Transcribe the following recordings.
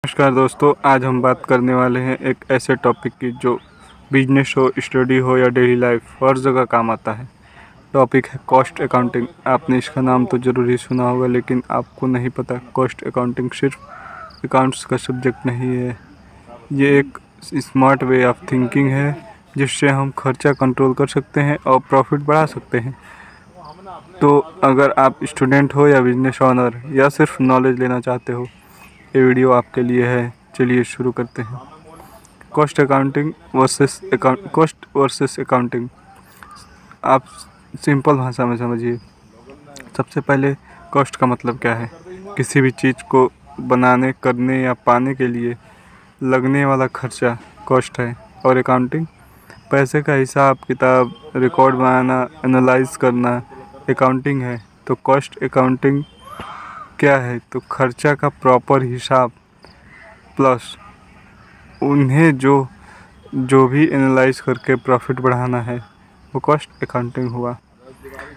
नमस्कार दोस्तों, आज हम बात करने वाले हैं एक ऐसे टॉपिक की जो बिजनेस हो, स्टडी हो या डेली लाइफ हर जगह काम आता है। टॉपिक है कॉस्ट अकाउंटिंग। आपने इसका नाम तो ज़रूर ही सुना होगा, लेकिन आपको नहीं पता कॉस्ट अकाउंटिंग सिर्फ अकाउंट्स का सब्जेक्ट नहीं है। ये एक स्मार्ट वे ऑफ थिंकिंग है जिससे हम खर्चा कंट्रोल कर सकते हैं और प्रॉफिट बढ़ा सकते हैं। तो अगर आप स्टूडेंट हो या बिजनेस ओनर या सिर्फ नॉलेज लेना चाहते हो, ये वीडियो आपके लिए है। चलिए शुरू करते हैं। Cost versus accounting. आप सिंपल भाषा में समझिए। सबसे पहले कॉस्ट का मतलब क्या है? किसी भी चीज़ को बनाने, करने या पाने के लिए लगने वाला खर्चा कॉस्ट है। और अकाउंटिंग पैसे का हिसाब किताब, रिकॉर्ड बनाना, एनालाइज करना अकाउंटिंग है। तो कॉस्ट अकाउंटिंग क्या है? तो खर्चा का प्रॉपर हिसाब प्लस उन्हें जो भी एनालाइज करके प्रॉफिट बढ़ाना है, वो कॉस्ट अकाउंटिंग हुआ।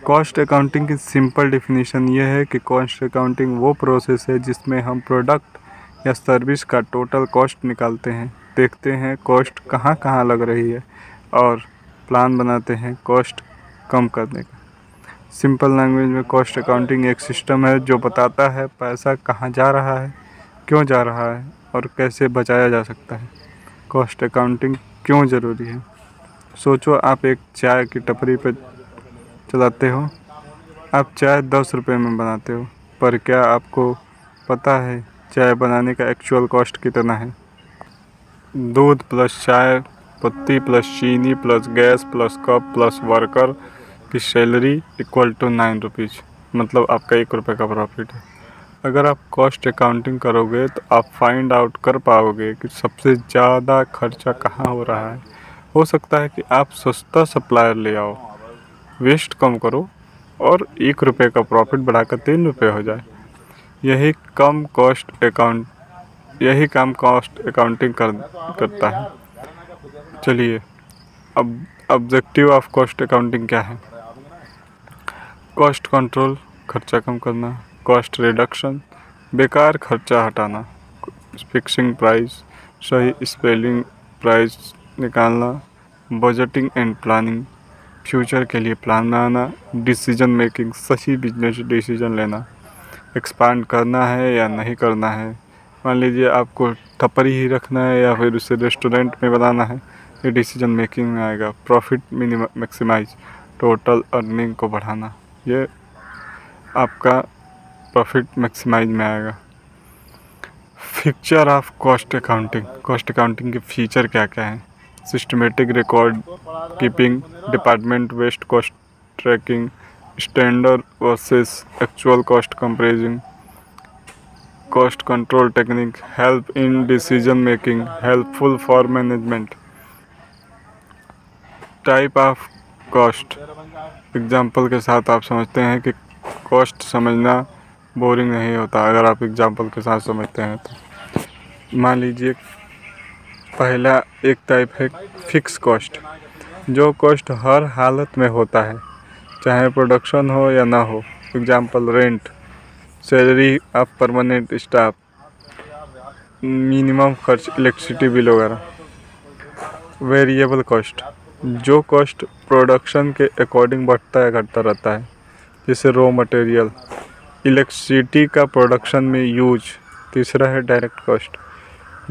कॉस्ट अकाउंटिंग की सिंपल डेफिनेशन ये है कि कॉस्ट अकाउंटिंग वो प्रोसेस है जिसमें हम प्रोडक्ट या सर्विस का टोटल कॉस्ट निकालते हैं, देखते हैं कॉस्ट कहाँ कहाँ लग रही है और प्लान बनाते हैं कॉस्ट कम करने का। सिंपल लैंग्वेज में कॉस्ट अकाउंटिंग एक सिस्टम है जो बताता है पैसा कहाँ जा रहा है, क्यों जा रहा है और कैसे बचाया जा सकता है। कॉस्ट अकाउंटिंग क्यों ज़रूरी है? सोचो, आप एक चाय की टपरी पर चलाते हो। आप चाय 10 रुपये में बनाते हो, पर क्या आपको पता है चाय बनाने का एक्चुअल कॉस्ट कितना है? दूध प्लस चाय पत्ती प्लस चीनी plus gas plus cup plus worker की सैलरी इक्वल टू 9 रुपीज़, मतलब आपका 1 रुपये का प्रॉफिट है। अगर आप कॉस्ट अकाउंटिंग करोगे तो आप फाइंड आउट कर पाओगे कि सबसे ज़्यादा खर्चा कहाँ हो रहा है। हो सकता है कि आप सस्ता सप्लायर ले आओ, वेस्ट कम करो और 1 रुपये का प्रॉफिट बढ़ाकर 3 रुपये हो जाए। यही काम कॉस्ट अकाउंटिंग करता है। चलिए, अब ऑब्जेक्टिव ऑफ कॉस्ट अकाउंटिंग क्या है? कॉस्ट कंट्रोल, खर्चा कम करना। कॉस्ट रिडक्शन, बेकार खर्चा हटाना। फिक्सिंग प्राइस, सही स्पेलिंग प्राइस निकालना। बजटिंग एंड प्लानिंग, फ्यूचर के लिए प्लान बनाना। डिसीजन मेकिंग, सही बिजनेस डिसीजन लेना। एक्सपांड करना है या नहीं करना है। मान लीजिए आपको टपरी ही रखना है या फिर उसे रेस्टोरेंट में बनाना है, ये डिसीजन मेकिंग में आएगा। प्रॉफिट मैक्सिमाइज, टोटल अर्निंग को बढ़ाना, ये आपका प्रॉफिट मैक्सिमाइज में आएगा। Feature of cost accounting. Cost accounting के फीचर क्या क्या हैं? Systematic record keeping, department waste cost tracking, standard versus actual cost comparison, cost control technique, help in decision making, helpful for management. Type of cost. Example के साथ आप समझते हैं कि कॉस्ट समझना बोरिंग नहीं होता अगर आप एग्जाम्पल के साथ समझते हैं तो। मान लीजिए, पहला एक टाइप है फिक्स कॉस्ट, जो कॉस्ट हर हालत में होता है, चाहे प्रोडक्शन हो या ना हो। Example rent, salary of permanent staff, minimum खर्च, इलेक्ट्रिसिटी बिल वगैरह। वेरिएबल कॉस्ट, जो कॉस्ट प्रोडक्शन के अकॉर्डिंग बढ़ता या घटता रहता है, जैसे रॉ मटेरियल, इलेक्ट्रिसिटी का प्रोडक्शन में यूज। तीसरा है डायरेक्ट कॉस्ट,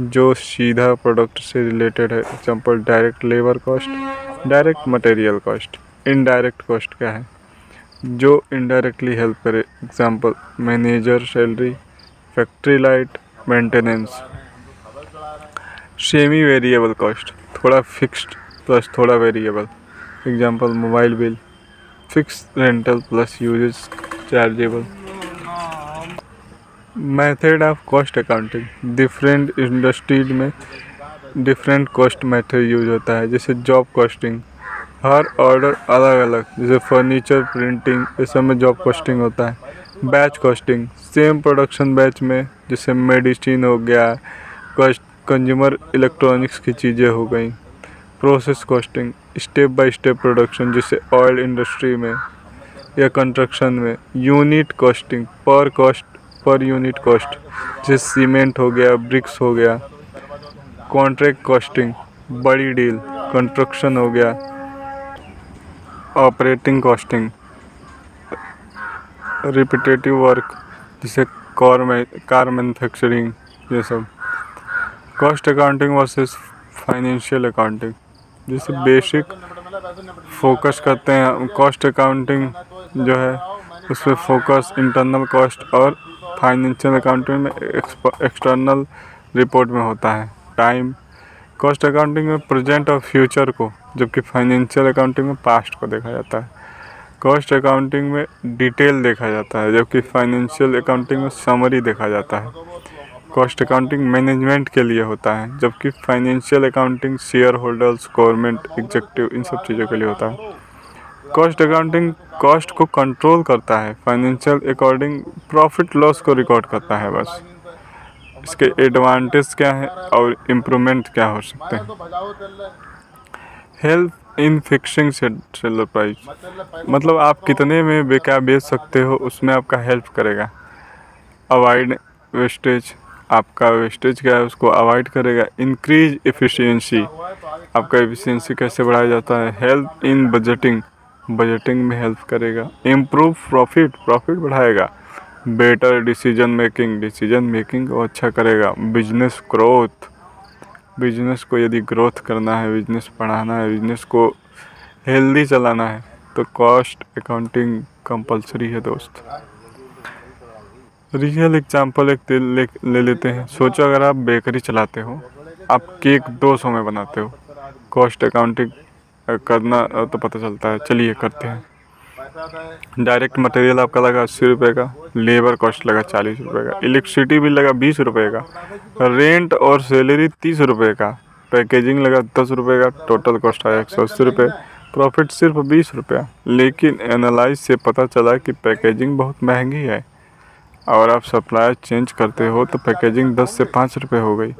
जो सीधा प्रोडक्ट से रिलेटेड है। Example direct labour cost, direct material cost. Indirect cost क्या है? जो इनडायरेक्टली हेल्प करे। Example manager salary, factory light, maintenance. Semi variable cost, थोड़ा फिक्स्ड प्लस थोड़ा variable. Example mobile bill, fix rental plus uses chargeable. Method of cost accounting. Different industries में different cost method use होता है। जैसे job costing, हर order अलग अलग, जैसे furniture, printing, इस सब में जॉब कॉस्टिंग होता है। Batch costing, same production batch में, जैसे मेडिसिन हो गया, कंज्यूमर इलेक्ट्रॉनिक्स की चीज़ें हो गई। Process costing, step by step production, जैसे ऑयल इंडस्ट्री में या कंस्ट्रक्शन में। यूनिट कॉस्टिंग, पर कॉस्ट पर यूनिट कॉस्ट, जैसे सीमेंट हो गया, ब्रिक्स हो गया। कॉन्ट्रैक्ट कॉस्टिंग, बड़ी डील, कंस्ट्रक्शन हो गया। ऑपरेटिंग कॉस्टिंग, रिपीटेटिव वर्क, जैसे कार मैन्युफैक्चरिंग, ये सब। Cost accounting versus financial accounting, जैसे बेसिक फोकस करते हैं। कॉस्ट अकाउंटिंग जो है उसमें फोकस इंटरनल कॉस्ट और फाइनेंशियल अकाउंटिंग में एक्सटर्नल रिपोर्ट में होता है। टाइम, कॉस्ट अकाउंटिंग में प्रेजेंट और फ्यूचर को, जबकि फाइनेंशियल अकाउंटिंग में पास्ट को देखा जाता है। कॉस्ट अकाउंटिंग में डिटेल देखा जाता है, जबकि फाइनेंशियल अकाउंटिंग में समरी देखा जाता है। कॉस्ट अकाउंटिंग मैनेजमेंट के लिए होता है, जबकि financial accounting shareholders, government, executive, इन सब चीज़ों के लिए होता है। कॉस्ट अकाउंटिंग कॉस्ट को कंट्रोल करता है, फाइनेंशियल अकाउंटिंग प्रॉफिट लॉस को रिकॉर्ड करता है बस। इसके एडवांटेज क्या है और इम्प्रूवमेंट क्या हो सकते हैं। Help in fixing seller price, मतलब आप कितने में क्या बेच सकते हो उसमें आपका हेल्प करेगा। अवॉइड वेस्टेज, आपका वेस्टेज क्या है उसको अवॉइड करेगा। इंक्रीज एफिशिएंसी, आपका एफिशिएंसी कैसे बढ़ाया जाता है। हेल्प इन बजटिंग, बजटिंग में हेल्प करेगा। इम्प्रूव प्रॉफिट, प्रॉफिट बढ़ाएगा। Better decision making, decision making को अच्छा करेगा। बिजनेस ग्रोथ, बिजनेस को यदि ग्रोथ करना है, बिजनेस बढ़ाना है, बिजनेस को हेल्दी चलाना है तो कॉस्ट अकाउंटिंग कंपलसरी है दोस्त। रियल एग्जांपल एक ले लेते हैं। सोचो अगर आप बेकरी चलाते हो, आप केक 200 में बनाते हो, कॉस्ट अकाउंटिंग करना तो पता चलता है। चलिए करते हैं। डायरेक्ट मटेरियल आपका लगा 80 रुपये का, लेबर कॉस्ट लगा 40 रुपये का, इलेक्ट्रिसिटी बिल लगा 20 रुपये का, रेंट और सैलरी 30 रुपये का, पैकेजिंग लगा 10 रुपये का, टोटल कॉस्ट आया 180 रुपये, प्रॉफिट सिर्फ 20 रुपया। लेकिन एनालाइज से पता चला कि पैकेजिंग बहुत महंगी है और आप सप्लायर चेंज करते हो तो पैकेजिंग 10 से 5 रुपये हो गई,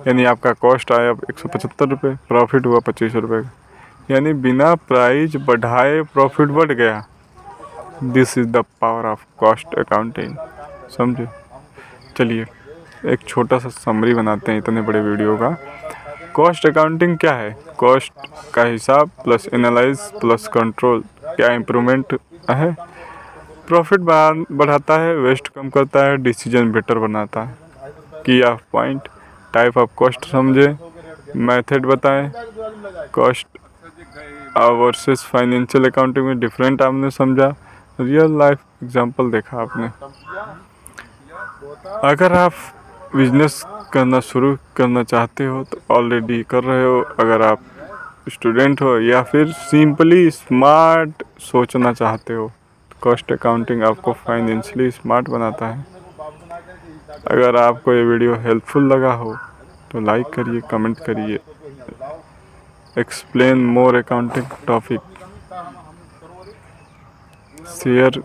यानी आपका कॉस्ट आया 175 रुपये, प्रॉफिट हुआ 25 रुपये का, यानी बिना प्राइस बढ़ाए प्रॉफिट बढ़ गया। This is the power of cost accounting, समझे। चलिए एक छोटा सा समरी बनाते हैं इतने बड़े वीडियो का। कॉस्ट अकाउंटिंग क्या है? कॉस्ट का हिसाब प्लस एनालाइज प्लस कंट्रोल, क्या इम्प्रूवमेंट है। प्रॉफिट बढ़ाता है, वेस्ट कम करता है, डिसीजन बेटर बनाता है। की of point, type of cost समझे, मेथड बताएं। कॉस्ट वर्सेस फाइनेंशियल अकाउंटिंग में डिफरेंट आपने समझा, रियल लाइफ एग्जांपल देखा आपने। अगर आप बिजनेस करना शुरू करना चाहते हो तो ऑलरेडी कर रहे हो, अगर आप स्टूडेंट हो या फिर सिंपली स्मार्ट सोचना चाहते हो, कॉस्ट अकाउंटिंग आपको फाइनेंशियली स्मार्ट बनाता है। अगर आपको ये वीडियो हेल्पफुल लगा हो तो लाइक करिए, कमेंट करिए, एक्सप्लेन मोर अकाउंटिंग टॉपिक शेयर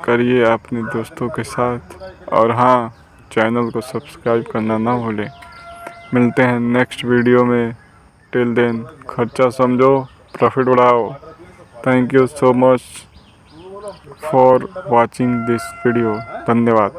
करिए अपने दोस्तों के साथ, और हाँ, चैनल को सब्सक्राइब करना ना भूलें। मिलते हैं नेक्स्ट वीडियो में। टिल देन, खर्चा समझो, प्रॉफिट बढ़ाओ। Thank you so much for watching this video. धन्यवाद।